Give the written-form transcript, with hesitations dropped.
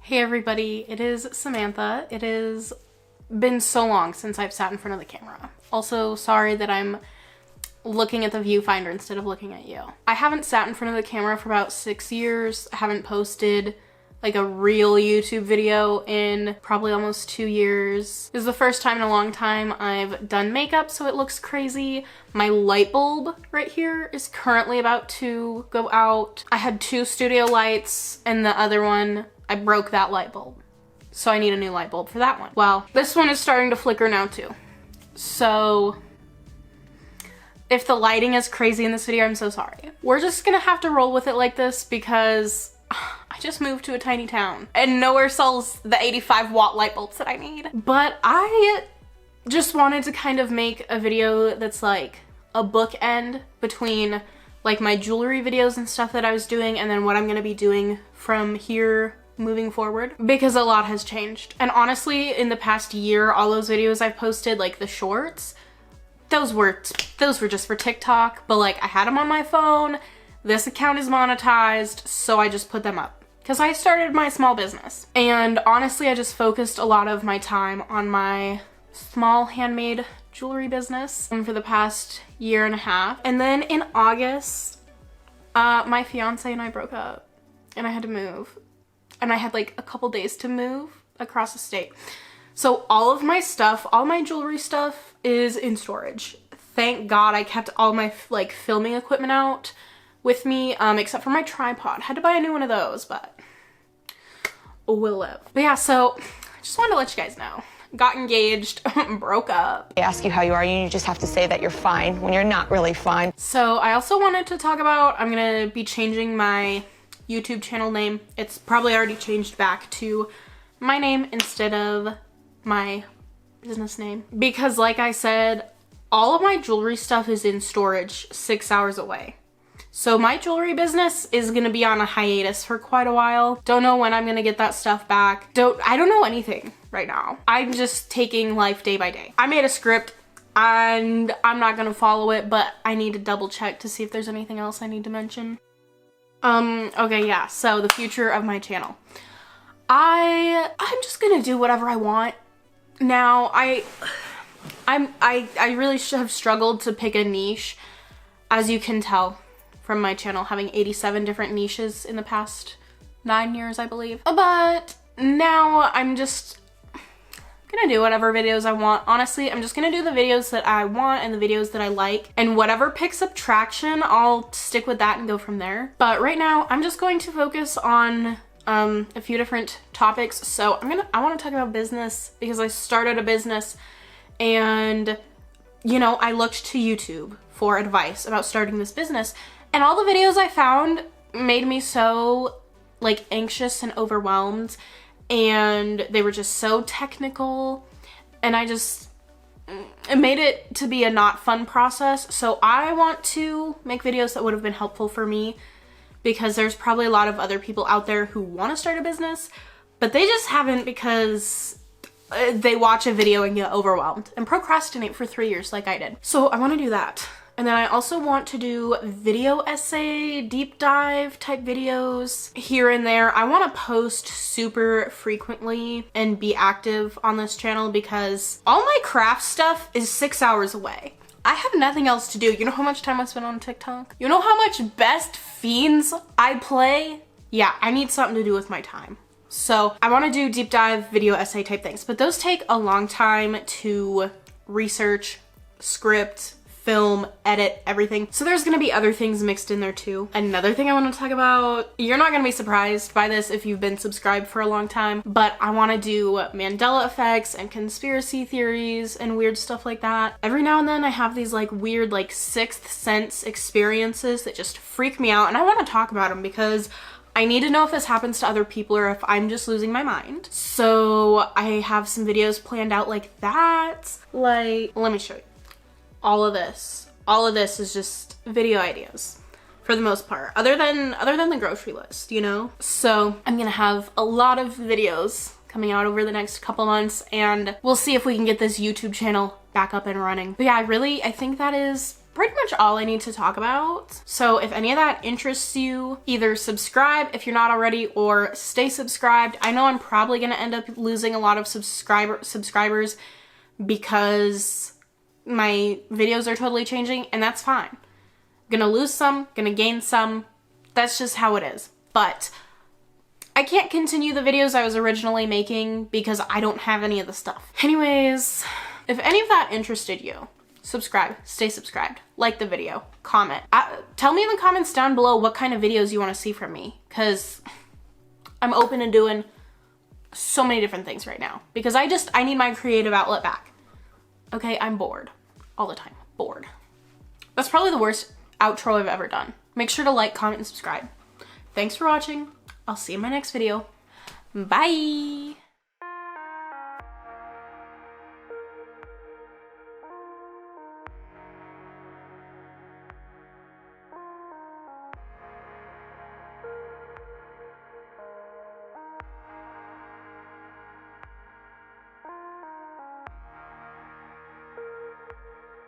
Hey everybody, it is Samantha. It has been so long since I've sat in front of the camera. Also, sorry that I'm looking at the viewfinder instead of looking at you. I haven't sat in front of the camera for about 6 years. I haven't posted like a real YouTube video in probably almost 2 years. This is the first time in a long time I've done makeup, so it looks crazy. My light bulb right here is currently about to go out. I had 2 studio lights and the other one, I broke that light bulb. So I need a new light bulb for that one. Well, this one is starting to flicker now too. So if the lighting is crazy in this video, I'm so sorry. We're just gonna have to roll with it like this because I just moved to a tiny town and nowhere sells the 85-watt light bulbs that I need. But I just wanted to kind of make a video that's like a bookend between like my jewelry videos and stuff that I was doing and then what I'm gonna be doing from here moving forward, because a lot has changed. And honestly, in the past year, all those videos I've posted, like the shorts, those were just for TikTok, but like I had them on my phone. This account is monetized, so I just put them up because I started my small business. And honestly, I just focused a lot of my time on my small handmade jewelry business for the past year and a half. And then in August, my fiance and I broke up and I had to move. And I had like a couple days to move across the state. So all of my stuff, all my jewelry stuff is in storage. Thank God I kept all my like filming equipment out with me, except for my tripod. Had to buy a new one of those, but we'll live. But yeah, so I just wanted to let you guys know. Got engaged, broke up. They ask you how you are, you just have to say that you're fine when you're not really fine. So I also wanted to talk about, I'm gonna be changing my YouTube channel name. It's probably already changed back to my name instead of my business name. Because like I said, all of my jewelry stuff is in storage 6 hours away. So my jewelry business is gonna be on a hiatus for quite a while. Don't know when I'm gonna get that stuff back. I don't know anything right now. I'm just taking life day by day. I made a script and I'm not gonna follow it, but I need to double check to see if there's anything else I need to mention. Okay, yeah, so the future of my channel. I'm just gonna do whatever I want. Now, I really have struggled to pick a niche, as you can tell from my channel having 87 different niches in the past 9 years, I believe. But now I'm just gonna do whatever videos I want. Honestly, I'm just gonna do the videos that I want and the videos that I like, and whatever picks up traction, I'll stick with that and go from there. But right now, I'm just going to focus on a few different topics. So I want to talk about business because I started a business and, you know, I looked to YouTube for advice about starting this business, and all the videos I found made me so like anxious and overwhelmed, and they were just so technical, and it made it to be a not fun process. So I want to make videos that would have been helpful for me, because there's probably a lot of other people out there who want to start a business, but they just haven't because they watch a video and get overwhelmed and procrastinate for 3 years like I did. So I want to do that. And then I also want to do video essay, deep dive type videos here and there. I want to post super frequently and be active on this channel because all my craft stuff is 6 hours away. I have nothing else to do. You know how much time I spend on TikTok? You know how much Best Fiends I play? Yeah, I need something to do with my time. So I want to do deep dive video essay type things, but those take a long time to research, script, film, edit, everything. So there's gonna be other things mixed in there too. Another thing I want to talk about, you're not gonna be surprised by this if you've been subscribed for a long time, but I want to do Mandela effects and conspiracy theories and weird stuff like that. Every now and then I have these like weird like sixth sense experiences that just freak me out, and I want to talk about them because I need to know if this happens to other people or if I'm just losing my mind. So I have some videos planned out like that. Like, let me show you. All of this is just video ideas for the most part, other than the grocery list, you know? So I'm gonna have a lot of videos coming out over the next couple months, and we'll see if we can get this YouTube channel back up and running. But yeah, I think that is pretty much all I need to talk about. So if any of that interests you, either subscribe if you're not already, or stay subscribed. I know I'm probably gonna end up losing a lot of subscribers because my videos are totally changing, and that's fine. Gonna lose some, gonna gain some. That's just how it is. But I can't continue the videos I was originally making because I don't have any of the stuff. Anyways, if any of that interested you, subscribe, stay subscribed, like the video, comment. Tell me in the comments down below what kind of videos you want to see from me, because I'm open to doing so many different things right now because I need my creative outlet back. Okay, I'm bored all the time, bored. That's probably the worst outro I've ever done. Make sure to like, comment, and subscribe. Thanks for watching. I'll see you in my next video. Bye.